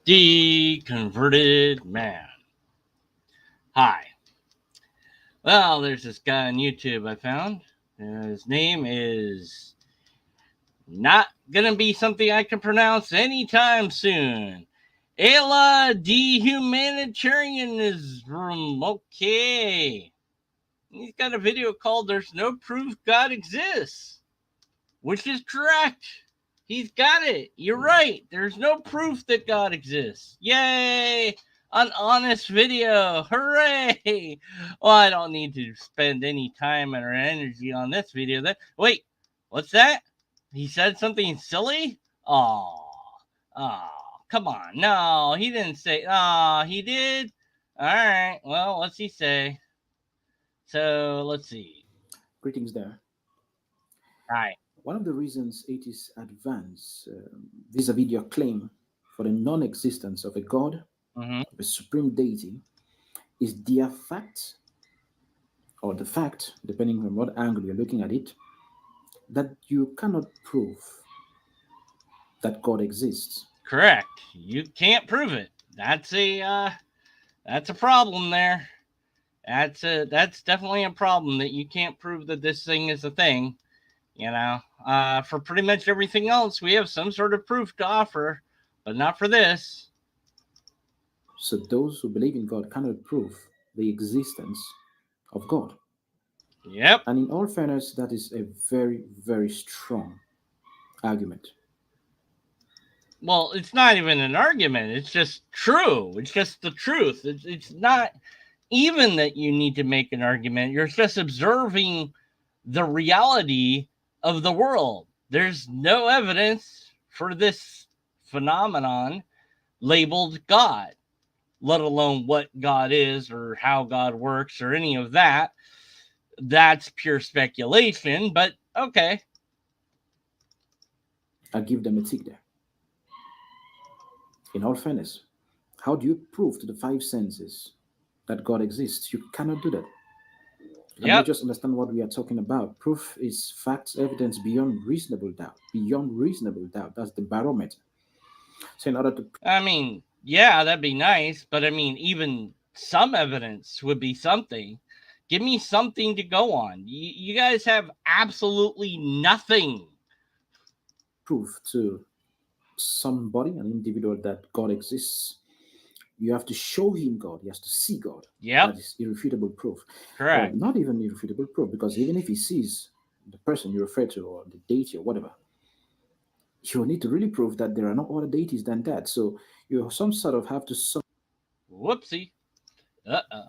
Deconverted man. Hi. Well, there's this guy on YouTube I found. His name is not gonna be something I can pronounce anytime soon. Ayah Dehumanitarian is okay. He's got a video called "There's No Proof God Exists," which is correct. He's got it. You're right. There's no proof that God exists. Yay! An honest video. Hooray! Well, I don't need to spend any time or energy on this video. Wait, what's that? He said something silly? Oh, oh, come on. No, he didn't say. Oh, he did? All right. Well, what's he say? So, let's see. Greetings there. Hi. One of the reasons atheists advance vis-a-vis their claim for the non-existence of a God, Mm-hmm. of a supreme deity, is their fact, or the fact, depending on what angle you're looking at it, that you cannot prove that God exists. Correct. You can't prove it. That's a problem there. That's definitely a problem that you can't prove that this thing is a thing. For pretty much everything else, we have some sort of proof to offer, but not for this. So those who believe in God cannot prove the existence of God. Yep. And in all fairness, that is a very, very strong argument. Well, it's not even an argument. It's just true. It's just the truth. It's not even that you need to make an argument. You're just observing the reality of the world. There's no evidence for this phenomenon labeled God, let alone what God is or how God works or any of that. That's pure speculation, but okay. I give them a tick there. In all fairness, how do you prove to the five senses that God exists? You cannot do that. And Yep. let's just understand what we are talking about. Proof is facts, evidence beyond reasonable doubt. Beyond reasonable doubt. That's the barometer. So, in order to I mean, yeah, that'd be nice, but I mean, even some evidence would be something. Give me something to go on. You guys have absolutely nothing. prove to somebody, an individual, that God exists, you have to show him God. He has to see God. Yep. That is irrefutable proof. Well, Correct. not even irrefutable proof, because even if he sees the person you refer to or the deity or whatever, you need to really prove that there are no other deities than that. So you some sort of have to some Whoopsie. Uh-uh.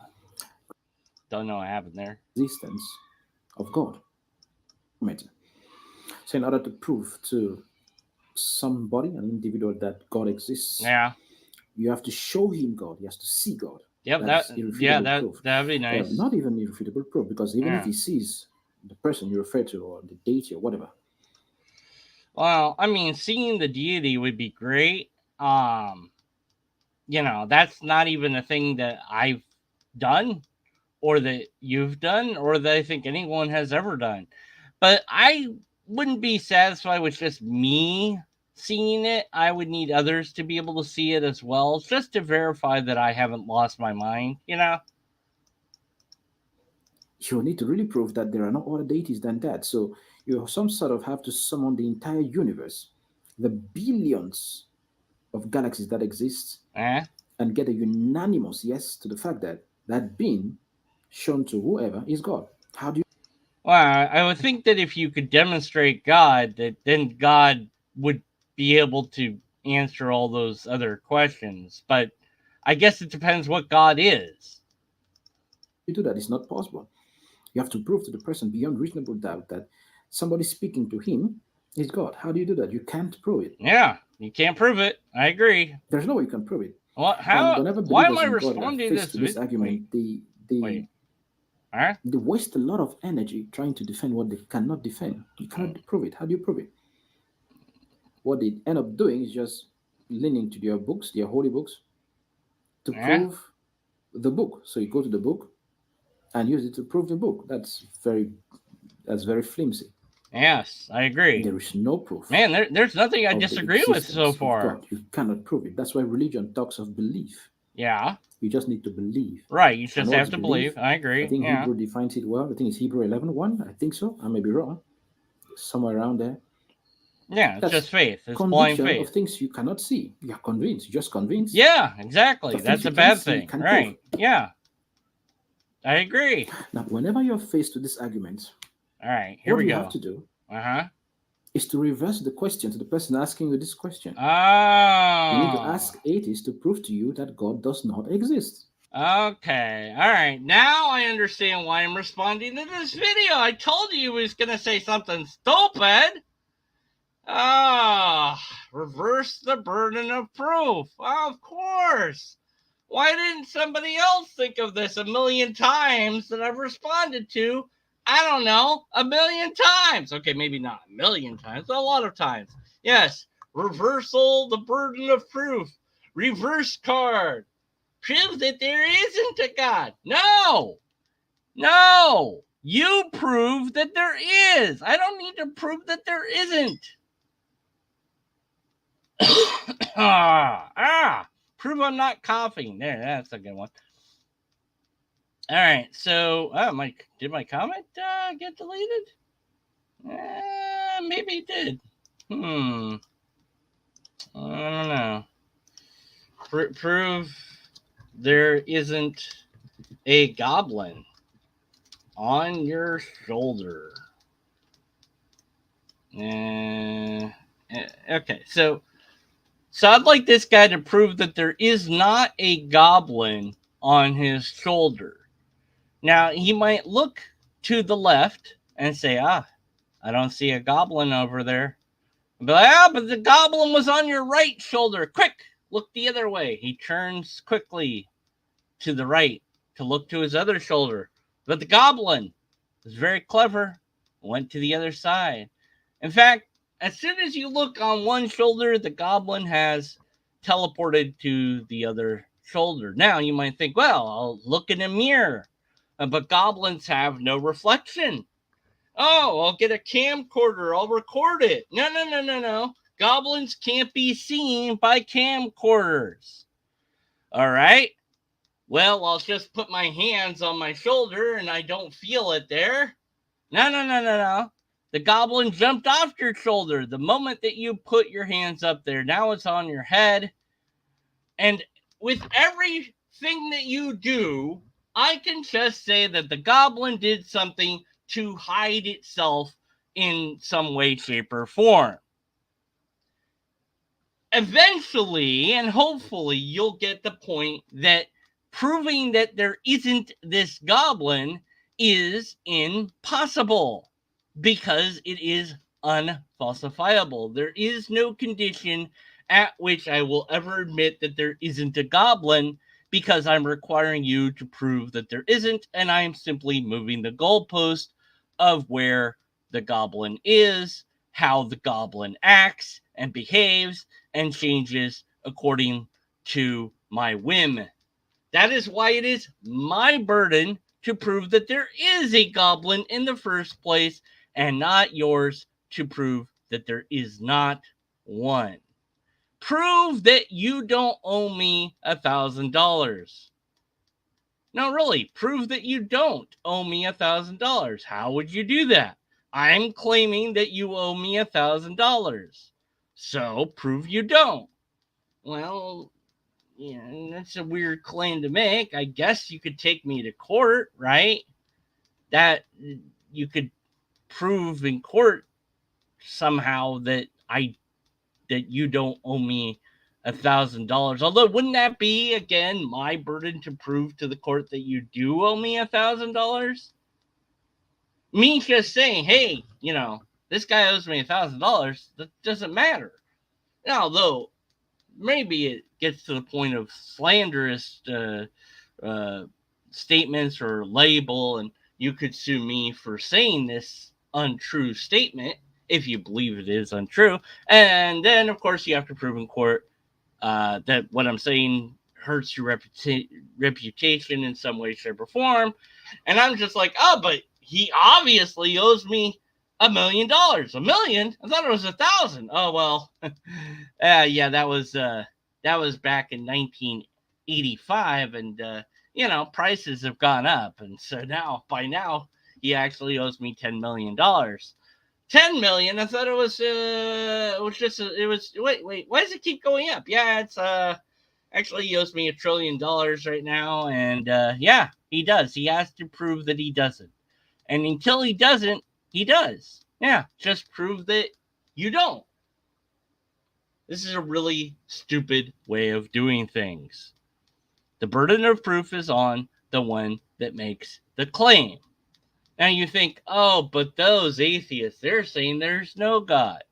Don't know what happened there. existence of God. So in order to prove to somebody, an individual, that God exists, Yeah. you have to show him God. He has to see God. Yep. That is Yeah, irrefutable that proof. that'd be Well, nice. not even irrefutable proof, because even if Yeah. he sees the person you refer to or the deity or whatever, Well, I mean, seeing the deity would be great. That's not even a thing that I've done or that you've done or that I think anyone has ever done. But I wouldn't be satisfied with just me seeing it. I would need others to be able to see it as well, just to verify that I haven't lost my mind. you need to really prove that there are no other deities than that. So you some sort of have to summon the entire universe, the billions of galaxies that exist, Eh? and get a unanimous yes to the fact that that being shown to whoever is God. How do you Well, I would think that if you could demonstrate God, that then God would be able to answer all those other questions. But I guess it depends what God is. do that? It's not possible. You have to prove to the person beyond reasonable doubt that somebody speaking to him is God. How do you do that? You can't prove it. Yeah, you can't prove it. I agree. There's no way you can prove it. What? And How? whenever Why am believers I in God are responding to faced this? with this Wait, argument, wait. Huh? they waste a lot of energy trying to defend what they cannot defend. You cannot prove it. How do you prove it? What they end up doing is just leaning to their books, their holy books, to Yeah. prove the book. So you go to the book and use it to prove the book. That's very flimsy. Yes, I agree. There is no proof Man, there's nothing I of the disagree with so existence of far. God. You cannot prove it. That's why religion talks of belief. Yeah, You just need to believe. right. You And just what have is to belief? believe. I I agree. think Yeah. Hebrew defines it well. I think it's Hebrew 11:1. I think so. I may be wrong. Somewhere around there. Yeah, it's just That's faith. It's blind conviction of faith. things you cannot see. You are convinced. You're just convinced Yeah, exactly. of things That's you a can bad see, thing. can prove. Right. Yeah, I agree. Now, whenever you're faced with this argument, All right, here what we you have go. to do Uh-huh. is to reverse the question to the person asking you this question. You need to Oh. ask atheists to prove to you that God does not exist. Okay. All right. Now I understand why I'm responding to this video. I told you he was going to say something stupid. Ah, reverse the burden of proof. Of course. Why didn't somebody else think of this a million times that I've responded to? I don't know, a million times. Okay, maybe not a million times, but a lot of times. Yes, reversal the burden of proof. Reverse card. Prove that there isn't a God. No, no. You prove that there is. I don't need to prove that there isn't. Prove I'm not coughing. There, that's a good one. All right, so did my comment get deleted? Maybe it did. I don't know. Prove there isn't a goblin on your shoulder. Okay, so I'd like this guy to prove that there is not a goblin on his shoulder. Now, he might look to the left and say, I don't see a goblin over there. But the goblin was on your right shoulder. Quick, look the other way. He turns quickly to the right to look to his other shoulder. But the goblin was very clever, went to the other side. In fact, as soon as you look on one shoulder, the goblin has teleported to the other shoulder. Now you might think, well, I'll look in a mirror. But goblins have no reflection. Oh, I'll get a camcorder. I'll record it. No, no, no, no, no. Goblins can't be seen by camcorders. All right. Well, I'll just put my hands on my shoulder and I don't feel it there. No, no, no, no, no. The goblin jumped off your shoulder the moment that you put your hands up there. Now it's on your head. And with everything that you do, I can just say that the goblin did something to hide itself in some way, shape, or form. Eventually, and hopefully, you'll get the point that proving that there isn't this goblin is impossible because it is unfalsifiable. There is no condition at which I will ever admit that there isn't a goblin because I'm requiring you to prove that there isn't, and I'm simply moving the goalpost of where the goblin is, how the goblin acts and behaves, and changes according to my whim. That is why it is my burden to prove that there is a goblin in the first place and not yours to prove that there is not one. Prove that you don't owe me $1,000. No, really, prove that you don't owe me $1,000. How would you do that? I'm claiming that you owe me $1,000. So prove you don't. Well, yeah, that's a weird claim to make. I guess you could take me to court, right? That you could prove in court somehow that you don't owe me $1,000. Although, wouldn't that be again my burden to prove to the court that you do owe me $1,000? Me just saying, hey, this guy owes me $1,000. That doesn't matter. Now, though, maybe it gets to the point of slanderous uh, statements or label, and you could sue me for saying this untrue statement if you believe it is untrue. And then, of course, you have to prove in court that what I'm saying hurts your reputation in some way, shape, or form. And I'm just like, oh, but he obviously owes me $1 million. $1 million? I thought it was 1,000. Oh well. Yeah, that was back in 1985, and prices have gone up, and so by now he actually owes me $10 million. 10 million. I thought it was wait, why does it keep going up? Yeah, it's actually he owes me $1 trillion right now, and yeah, he does. He has to prove that he doesn't. And until he doesn't, he does. Yeah, just prove that you don't. This is a really stupid way of doing things. The burden of proof is on the one that makes the claim. Now you think, oh, but those atheists, they're saying there's no God.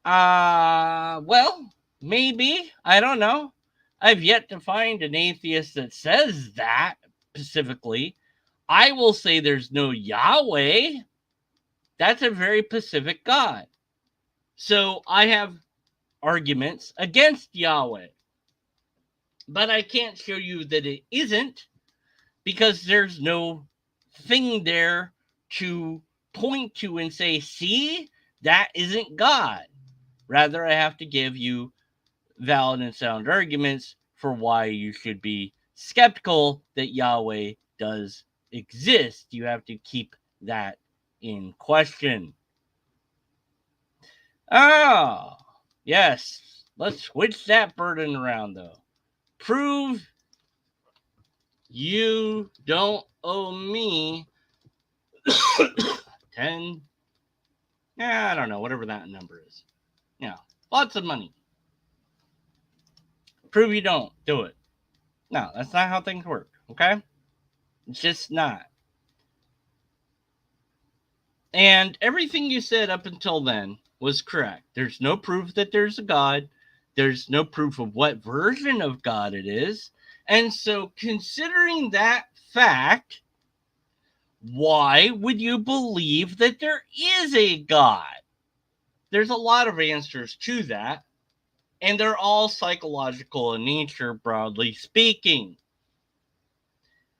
Well, maybe. I don't know. I've yet to find an atheist that says that specifically. I will say there's no Yahweh. That's a very specific God. So I have arguments against Yahweh. But I can't show you that it isn't because there's no thing there to point to and say, see, that isn't God. Rather, I have to give you valid and sound arguments for why you should be skeptical that Yahweh does exist. You have to keep that in question. Oh, yes. Let's switch that burden around, though. Prove you don't owe me 10. Yeah, I don't know, whatever that number is. Yeah, lots of money. Prove you don't. Do it. No, that's not how things work, okay? It's just not. And everything you said up until then was correct. There's no proof that there's a God. There's no proof of what version of God it is. And so, considering that fact, why would you believe that there is a God? There's a lot of answers to that, and they're all psychological in nature, broadly speaking.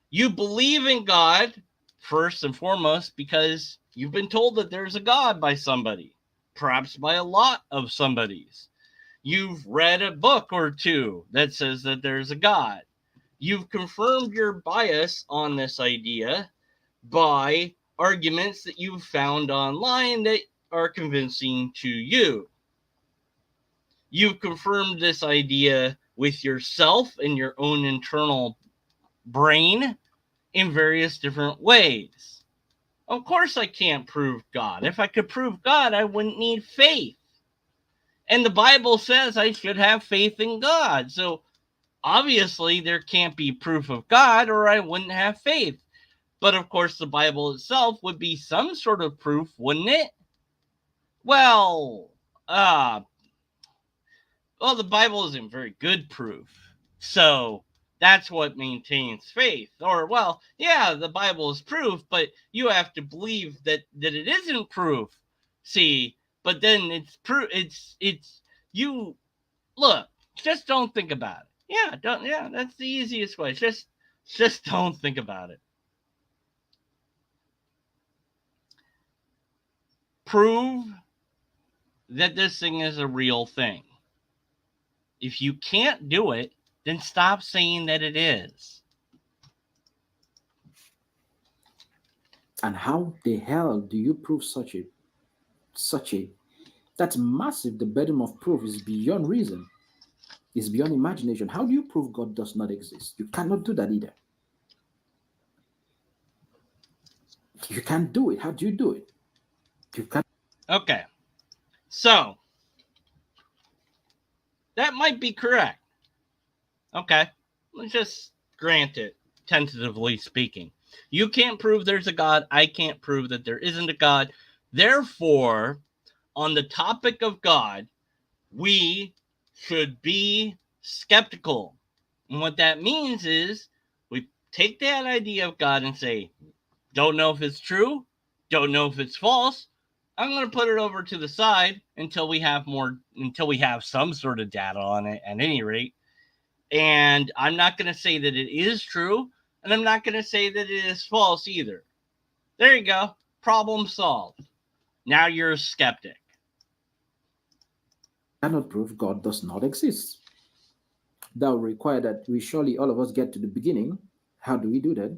You believe in God, first and foremost, because you've been told that there's a God by somebody, perhaps by a lot of somebodies. You've read a book or two that says that there's a God. You've confirmed your bias on this idea by arguments that you've found online that are convincing to you. You've confirmed this idea with yourself and your own internal brain in various different ways. Of course, I can't prove God. If I could prove God, I wouldn't need faith. And the Bible says I should have faith in God. So obviously, there can't be proof of God, or I wouldn't have faith. But of course, the Bible itself would be some sort of proof, wouldn't it? Well, the Bible isn't very good proof. So that's what maintains faith. Or, well, yeah, the Bible is proof, but you have to believe that it isn't proof. See, but then it's proof. It's you look. Just don't think about it. Yeah, that's the easiest way. Just don't think about it. Prove that this thing is a real thing. If you can't do it, then stop saying that it is. And how the hell do you prove such a that's massive? The burden of proof is beyond reason. It's beyond imagination. How do you prove God does not exist? You cannot do that either. You can't do it. How do you do it? You can't. Okay. So, that might be correct. Okay. Let's just grant it, tentatively speaking. You can't prove there's a God. I can't prove that there isn't a God. Therefore, on the topic of God, we should be skeptical. And what that means is we take that idea of God and say, don't know if it's true, don't know if it's false. I'm going to put it over to the side until we have some sort of data on it at any rate. And I'm not going to say that it is true, and I'm not going to say that it is false either. There you go. Problem solved. Now you're a skeptic. Cannot prove God does not exist. That would require that we surely all of us get to the beginning. How do we do that?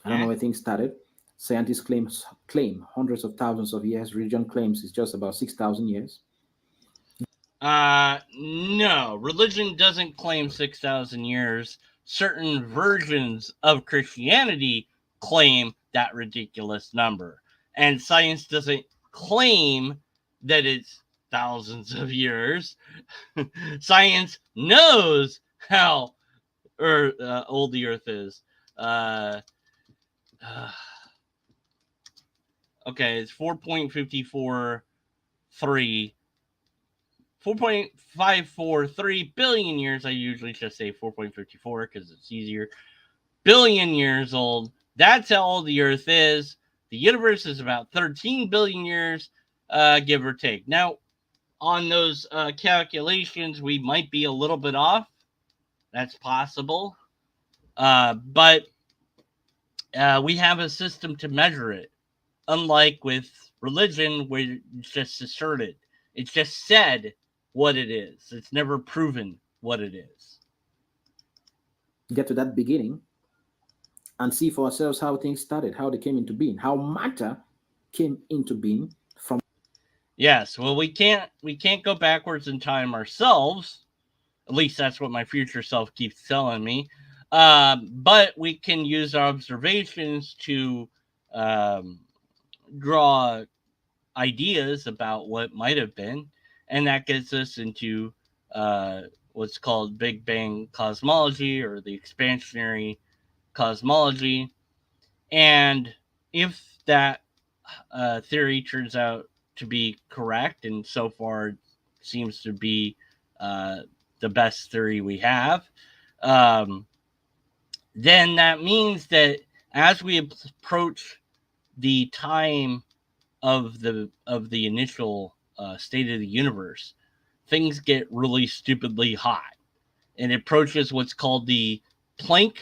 I don't know where things started. Scientists claim hundreds of thousands of years. Religion claims it's just about 6,000 years. No, religion doesn't claim 6,000 years. Certain versions of Christianity claim that ridiculous number. And science doesn't claim that it's thousands of years. Science knows how old the earth is. Uh, uh, okay, it's 4.543 billion years. I usually just say 4.54 because it's easier. Billion years old. That's how old the Earth is. The universe is about 13 billion years, give or take. Now, on those calculations, we might be a little bit off. That's possible. But we have a system to measure it. Unlike with religion, where it's just asserted, it's just said what it is. It's never proven what it is. Get to that beginning and see for ourselves how things started, how they came into being, how matter came into being from. Yes, well, we can't go backwards in time ourselves. At least that's what my future self keeps telling me. But we can use our observations to um, draw ideas about what might have been, and that gets us into uh, what's called Big Bang cosmology or the expansionary cosmology. And if that theory turns out to be correct, and so far seems to be uh, the best theory we have, um, then that means that as we approach the time of the initial state of the universe, things get really stupidly hot, and it approaches what's called the Planck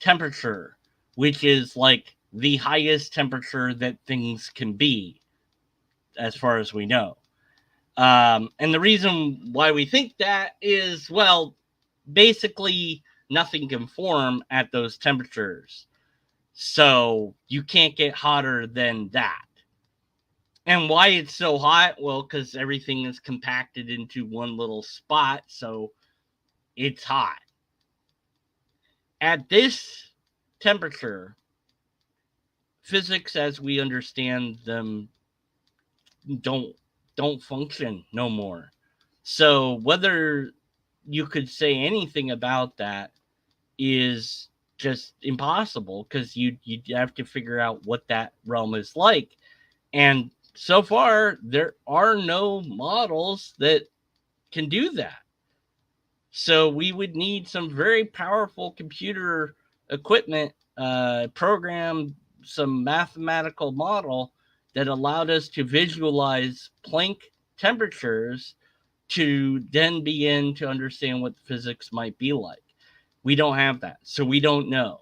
temperature, which is like the highest temperature that things can be, as far as we know. And the reason why we think that is, well, basically nothing can form at those temperatures. So you can't get hotter than that. And why it's so hot? Well, because everything is compacted into one little spot, so it's hot. At this temperature, physics as we understand them don't don't function no more. So whether you could say anything about that is just impossible because you have to figure out what that realm is like. And so far there are no models that can do that. So we would need some very powerful computer equipment, program, some mathematical model that allowed us to visualize Planck temperatures to then begin to understand what the physics might be like. We don't have that, so we don't know.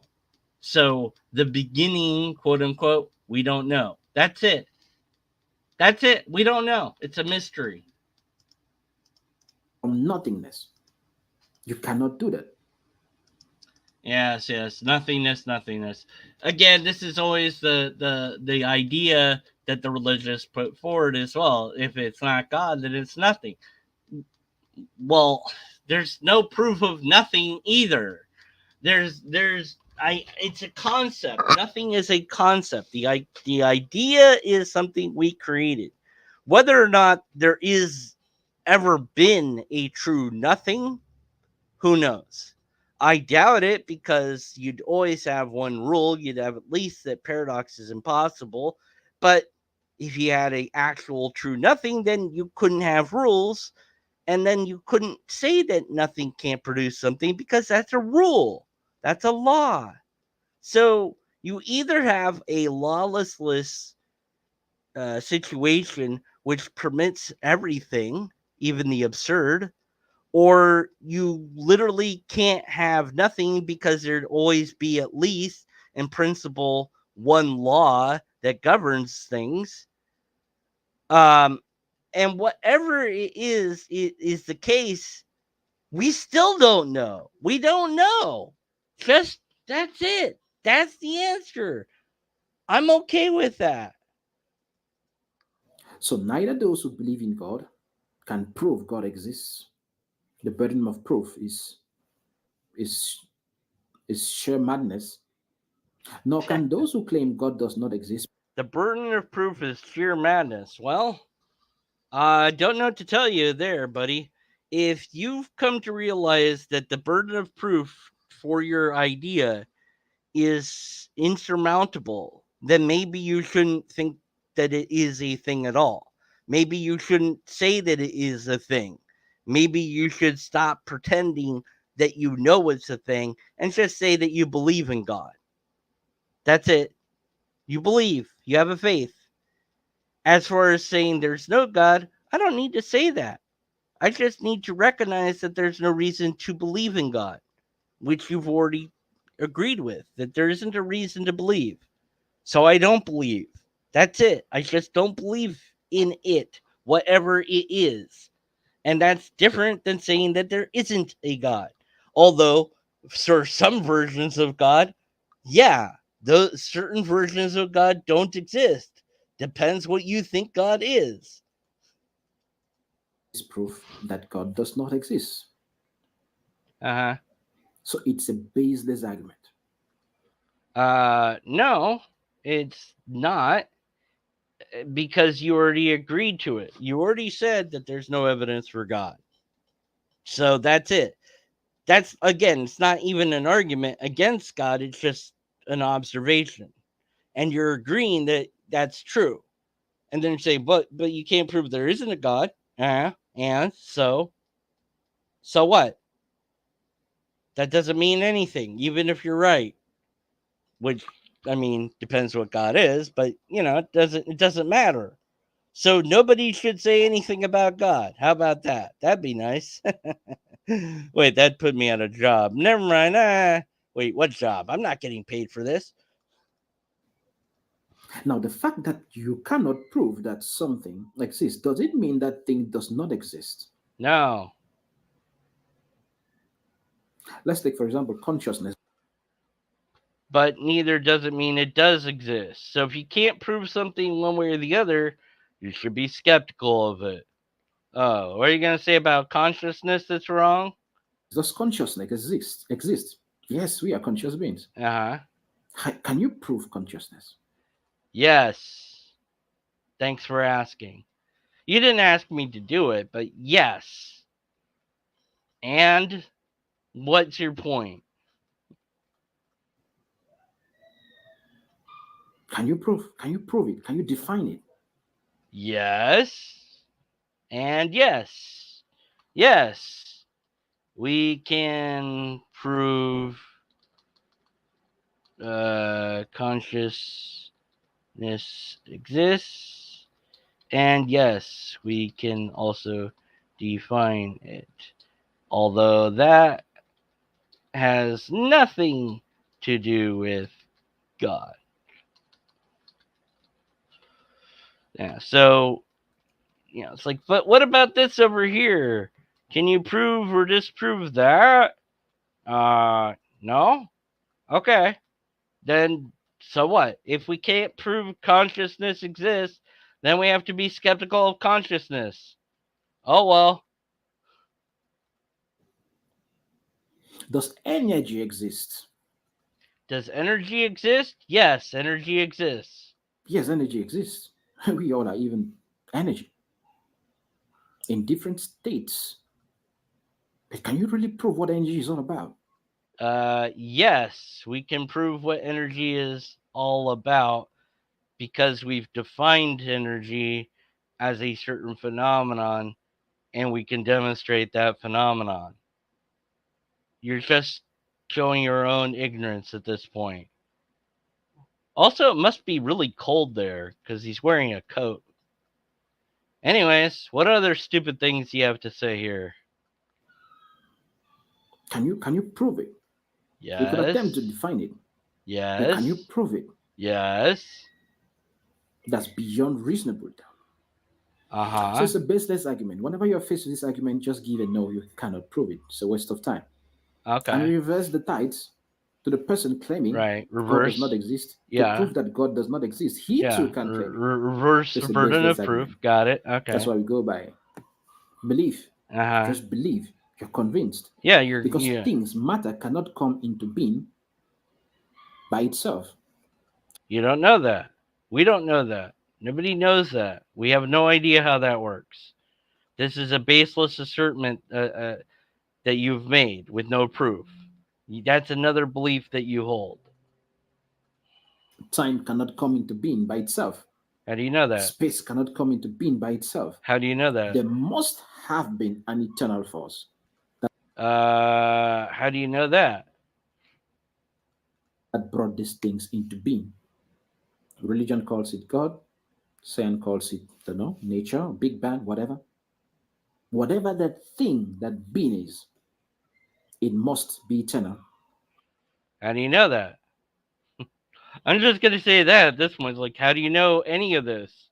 So the beginning, quote unquote, we don't know. That's it. That's it. We don't know. It's a mystery. Nothingness. You cannot do that. Yes, yes. Nothingness, nothingness. Again, this is always the idea that the religious put forward as well. If it's not God, then it's nothing. Well, there's no proof of nothing either. It's a concept. Nothing is a concept. The idea is something we created. Whether or not there is ever been a true nothing, who knows? I doubt it because you'd always have one rule. You'd have at least that paradox is impossible. But if you had a actual true nothing, then you couldn't have rules, and then you couldn't say that nothing can't produce something because that's a rule. That's a law. So you either have a lawless situation which permits everything, even the absurd, or you literally can't have nothing because there'd always be at least in principle one law that governs things. Um, and whatever it is the case, we still don't know. We don't know. Just that's it. That's the answer. I'm okay with that. So neither those who believe in God can prove God exists. The burden of proof is is sheer madness. Nor can those who claim God does not exist. The burden of proof is sheer madness. Well, I don't know what to tell you there, buddy. If you've come to realize that the burden of proof for your idea is insurmountable, then maybe you shouldn't think that it is a thing at all. Maybe you shouldn't say that it is a thing. Maybe you should stop pretending that you know it's a thing and just say that you believe in God. That's it. You believe, you have a faith. As far as saying there's no God, I don't need to say that. I just need to recognize that there's no reason to believe in God, which you've already agreed with, that there isn't a reason to believe. So I don't believe. That's it. I just don't believe in it, whatever it is. And that's different than saying that there isn't a God. Although, for some versions of God, yeah, those certain versions of God don't exist. Depends what you think God is. Is proof that God does not exist. Uh So it's a baseless argument. huh. No, it's not because you already agreed to it. You already said that there's no evidence for God. So that's it. That's again, it's not even an argument against God, it's just an observation. And you're agreeing that that's true. And then you say, but you can't prove there isn't a God. And so what? That doesn't mean anything, even if you're right. Which I mean depends what God is, but it doesn't matter. So nobody should say anything about God. How about that? That'd be nice. Wait, that put me on a job. Never mind. Wait, what job? I'm not getting paid for this. Now, the fact that you cannot prove that something exists, does it mean that thing does not exist? No, Let's take, for example, consciousness. but neither does it mean it does exist. So if you can't prove something one way or the other, you should be skeptical of it. Oh, what are you going to say about consciousness that's wrong? Does consciousness exist? Yes, we are conscious beings. Uh huh. Can you prove consciousness? Yes. Thanks for asking. You didn't ask me to do it, but yes. And what's your point? Can you prove it? Can you define it? Yes. And yes. Yes. We can prove consciousness exists. And yes, we can also define it. Although that has nothing to do with God. Yeah, so it's like, but what about this over here? Can you prove or disprove that? No? Okay. Then so what? If we can't prove consciousness exists, then we have to be skeptical of consciousness. Oh well. Does energy exist? Does energy exist? Yes, energy exists. Yes, energy exists. We all are even energy in different states. But can you really prove what energy is all about? Yes, we can prove what energy is all about because we've defined energy as a certain phenomenon and we can demonstrate that phenomenon. You're just showing your own ignorance at this point. Also, it must be really cold there because he's wearing a coat. Anyways, what other stupid things do you have to say here? Can you prove it? We could attempt to Yes. define it, but can you Yes. prove it? Yes. That's beyond reasonable doubt. So Uh-huh. it's a baseless argument. Whenever you're faced with this argument, just give a no, you cannot prove it. It's a waste of time. And Okay. reverse the tides to the person claiming Right. God does not Reverse. exist to Yeah. prove that God does not exist. He too Yeah. can claim it. Reverse So it's a burden baseless of proof. argument. Got it. That's Okay. why we go by belief. Uh-huh. Just believe. You're convinced. Yeah, you're Because yeah. things, matter cannot come into being by itself. You don't know that. We don't know that. Nobody knows that. We have no idea how that works. This is a baseless assertion that you've made with no proof. That's another belief that you hold. Time cannot come into being by itself. How do you know that? Space cannot come into being by itself. How do you know that? There must have been an eternal force How do you know that? that brought these things into being. Religion calls it God, science calls it, nature, Big Bang, whatever. Whatever that thing, that being is, it must be eternal. How do you know that? I'm just gonna say that at this point. Like, how do you know any of this?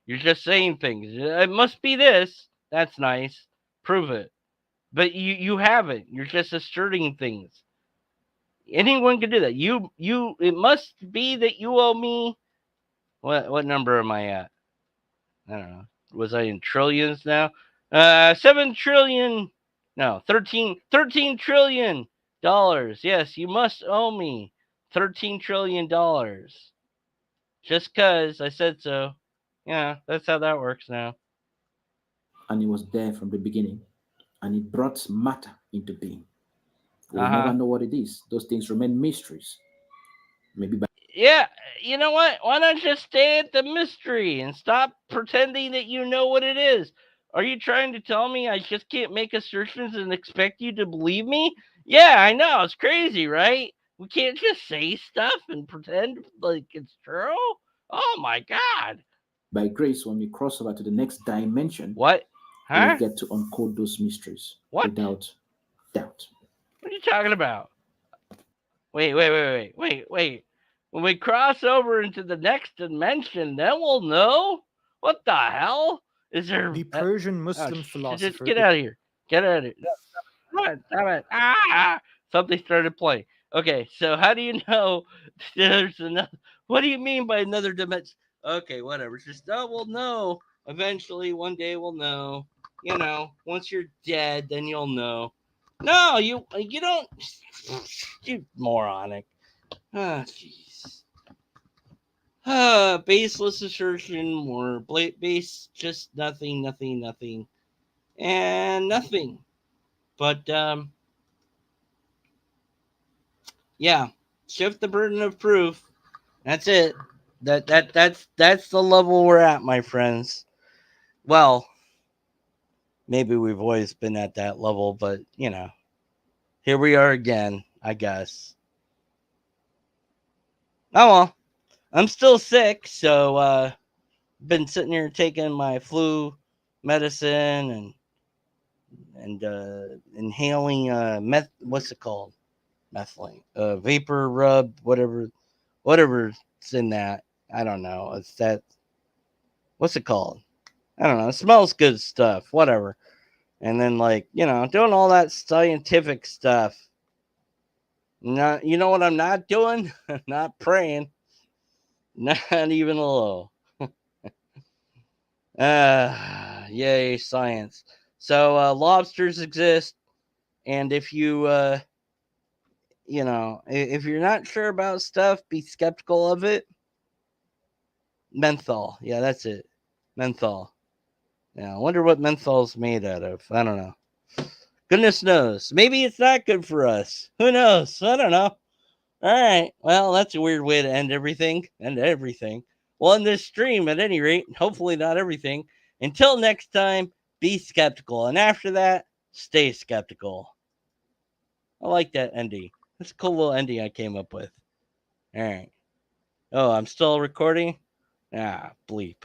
You're just saying things. It must be this. That's nice. Prove it. But you haven't. You're just asserting things. Anyone can do that. You. It must be that you owe me. What number am I at? I don't know. Was I in trillions now? 7 trillion. No, 13 trillion dollars. Yes, you must owe me $13 trillion. Just cause I said so. Yeah, that's how that works now. And it was there from the beginning. And it brought matter into being. Uh We'll never huh. know what it is. Those things remain mysteries. Maybe by Yeah, you know what? Why not just stay at the mystery and stop pretending that you know what it is? Are you trying to tell me I just can't make assertions and expect you to believe me? Yeah, I know. It's crazy, right? We can't just say stuff and pretend like it's true. Oh my god. grace, when we cross over to the next dimension, What? we will Huh? get to uncode those mysteries What? without doubt. What are you talking about? Wait. When we cross over into the next dimension, then we'll know. What the hell? Is there. The Persian Oh, Muslim just philosopher get out of here. Get out of here. No, stop it. Something started playing. Okay, so how do you know there's another? What do you mean by another dimension? Okay, whatever. Just, oh, we'll know. Eventually, one day we'll know. Once you're dead, then you'll know. No, you don't. You moronic. Ah, jeez. Baseless assertion, more base, just nothing, and nothing. But yeah, shift the burden of proof. That's it. That's the level we're at, my friends. Well, maybe we've always been at that level, but here we are again, I guess. Oh well, I'm still sick, so been sitting here taking my flu medicine and inhaling meth. What's it called? Methylene, vapor rub, whatever's in that. I don't know. It's that. What's it called? I don't know. It smells good stuff. Whatever. And then doing all that scientific stuff. Not, you know what I'm not doing? Not praying. Not even a little. Yay, science. So lobsters exist, and if you're not sure about stuff, be skeptical of it. Menthol, yeah, that's it. Menthol. Yeah, I wonder what menthol's made out of. I don't know. Goodness knows. Maybe it's not good for us. Who knows? I don't know. All right. Well, that's a weird way to end everything. End everything. Well, in this stream, at any rate, hopefully not everything. Until next time, be skeptical. And after that, stay skeptical. I like that ending. That's a cool little ending I came up with. All right. Oh, I'm still recording? Ah, bleep.